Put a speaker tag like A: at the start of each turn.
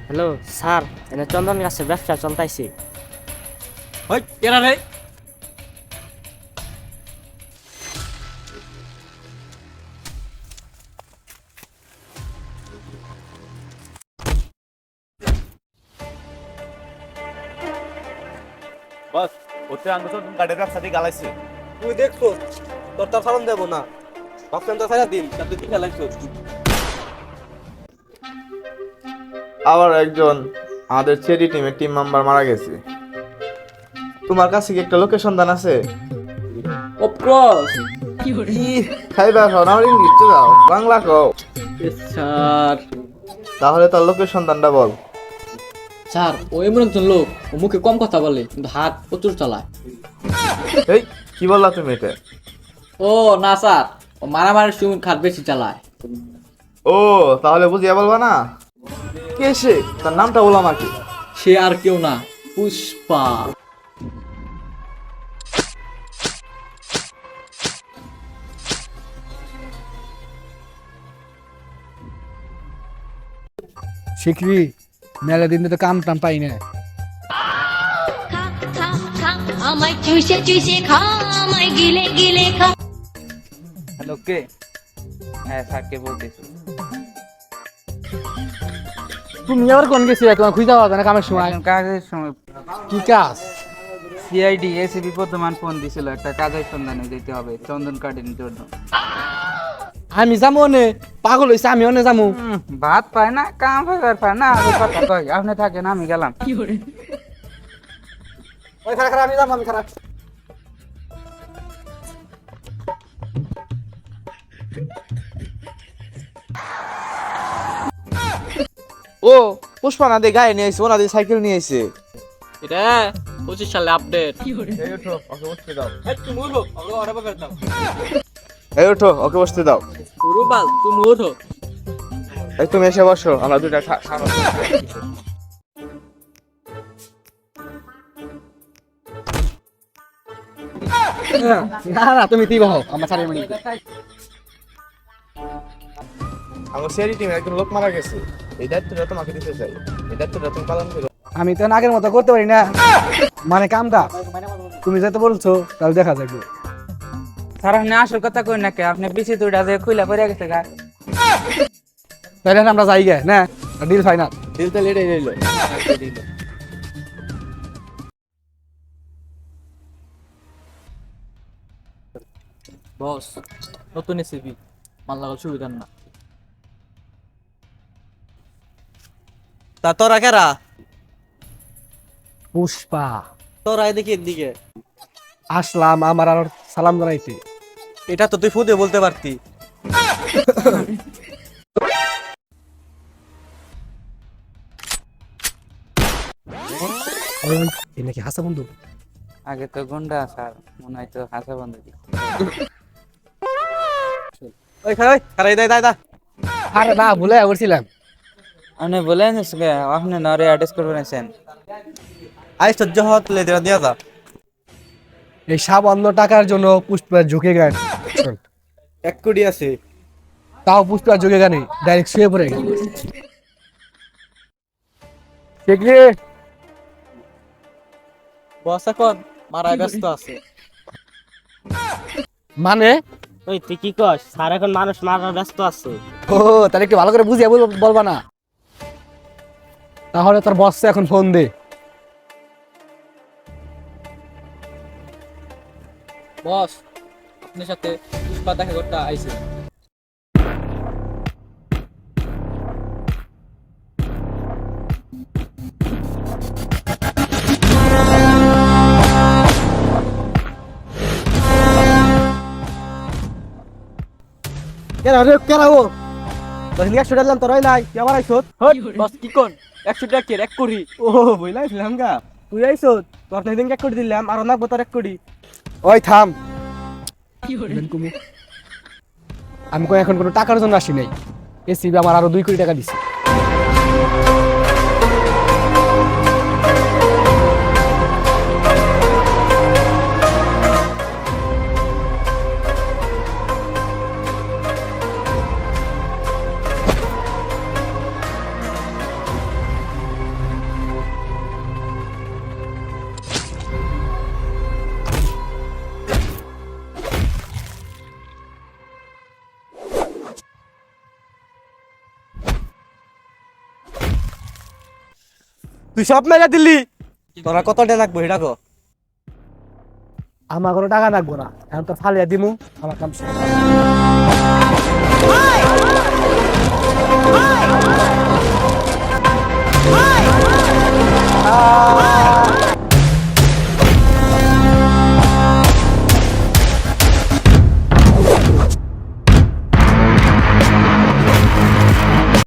A: Hello sir, এনে চন্দন গাছের ব্যবসা চলতাইছে।
B: হই কেরা রে?
C: বস ওতে আঙ্গুর তো গাড়ির রাস্তাতে গালাইছে।
B: তুই দেখছো তোর তার সালাম দেবো না, ভাবছেন তো সারা দিন তার তুই খেলাইছো।
D: আবার একজন আমাদের চেরি টিমের টিম মেম্বার মারা গেছে। তোমার কাছে কি একটা লোকের সন্ধান আছে?
B: অফ কোর্স
D: খাইবা খাও না, ইংলিশ তো দাও, বাংলা কও।
B: স্যার।
D: তাহলে তার লোকের সন্ধানটা বল।
E: স্যার ও এমন একজন লোক, ও মুখে কম কথা বলে কিন্তু হাত প্রচুর চালায়।
D: এই কি বললা তুমি এটা?
E: ও না স্যার, ও মারামারির সময় হাত বেশি চালায়।
D: ও তাহলে বুঝিয়া বলবা না? কে সে? তার নামটা বলো আমাকে।
E: সে আর কেউ না, পুষ্পা।
F: শিখরি মেলা দিন তো কাম টাম পাই না।
G: খা খা খা আমায় চুষে চুষে খা আমায় গিলে গিলে খা।
C: হ্যালো কে? হ্যাঁ স্যারকে বলতেছি।
F: তুমি আবার কোন গেছি? তোমার খুঁজে পাওয়া যায় না কামের সময়।
H: কাজের সময়
F: কি কাজ?
H: সিআইডি এসিবি বর্তমান ফোন দিছিল, একটা কাজের সন্ধানে যেতে হবে চন্দন কাটির জন্য।
F: আমি যাবো নে, পাগল হয়েছে আমি অনে যাবো।
H: ভাত পায় না, কাম পায় না, আর কথা কয় আপনি থাকেন আমি গেলাম।
B: ওই খারাপ খারাপ আমি যাবো, আমি খারাপ।
D: ও পুষ্পা না দিয়ে গায়ে নিয়ে আইছে, ওনা দিয়ে সাইকেল নিয়ে আইছে।
E: এটা 25 সালে আপডেট।
D: এই ওঠো, ওকে বসতে দাও।
B: তুমি উঠো, ওকে অর্ডার করে দাও।
D: এই ওঠো, ওকে বসতে দাও।
E: রুবাল তুমি ওঠো।
D: এই তুমি এসে বসো, আমরা দুইটা খাবার।
F: না না তুমি তুই বহ, আমার সারি মিনিট।
D: আমার চেরি টিমে একজন লোক মারা গেছে, এই দায়িত্বটা তোমাকে দিতে চাই। এই দায়িত্বটা তুমি পালন করো।
F: আমি তো আগের মতো করতে পারি না, মানে কামটা তুমি যেতে বলছো তাহলে দেখা যাবে।
H: স্যার আপনি আসল কথা কই না কে, আপনি পিছিয়ে দুইটা যে খুইলা পড়ে গেছে গা।
F: তাহলে আমরা যাই গে না, ডিল ফাইনাল।
D: দিল তো লেটাই রইলো।
E: বস নতুন এসিবি মাল লাগাল সুবিধার না।
B: তা তোরা কেরা?
F: পুষ্পা
B: তোরা এদিকে এদিকে।
F: আসলাম আমার আর সালাম জানাইতে।
B: এটা তো তুই ফুদে বলতে পারতি।
F: এই নাকি হাসা বন্ধু?
H: আগে তো গুন্ডা স্যার, মনে হয় তো হাসা বন্ধ।
B: ওই খারাই খারাই দাই দাই দা।
F: আরে না ভুলে করছিলাম।
H: আপনি বলেন আপনি নরে অ্যাড্রেস করবেন সেন।
B: আই সহ্য হত লে দিয়া দিয়া দা।
F: এই সামান্য টাকার জন্য পুষ্পা ঝুঁকে গেল,
B: 1 কোটি আছে।
F: তাও পুষ্পা ঝুঁকে গেল, ডাইরেক্ট শুয়ে পড়ে গেল। শিখরি
E: বস এখন মারায় ব্যস্ত আছে।
F: মানে
A: ওই তুই কি কস? স্যার এখন মানুষ মারার ব্যস্ত আছে।
F: ও তাহলে একটু ভালো করে বুঝিয়ে বলবা না? তাহলে তোর বসে এখন ফোন দে।
E: বস আপনার সাথে পুষ্পা দেখা করতে আইছে।
B: কেরা রে কেরা ও? তোর নিয়ে ছুটে দিলাম তোরাই নাই, তুই আবার আইছত।
E: বস কি কোন 100 টাকা কে 1 কোটি?
B: ও বইলাইছিলাম গা, তুই আইছত। তোর না দিন 1 কোটি দিলাম, আর না তোর 1 কোটি।
F: ওই থাম। আমি কই এখন কোনো টাকার জন্য আসি নাই, এসিবি আমার আরো 2 কোটি টাকা দিছে।
B: তুই সব মেরে দিলি তোরা কত টাকা লাগবো এটা কো
F: আমার কোনো টাকা লাগবো না এখন তো ফালিয়া দিমু আমার কাম শেষ।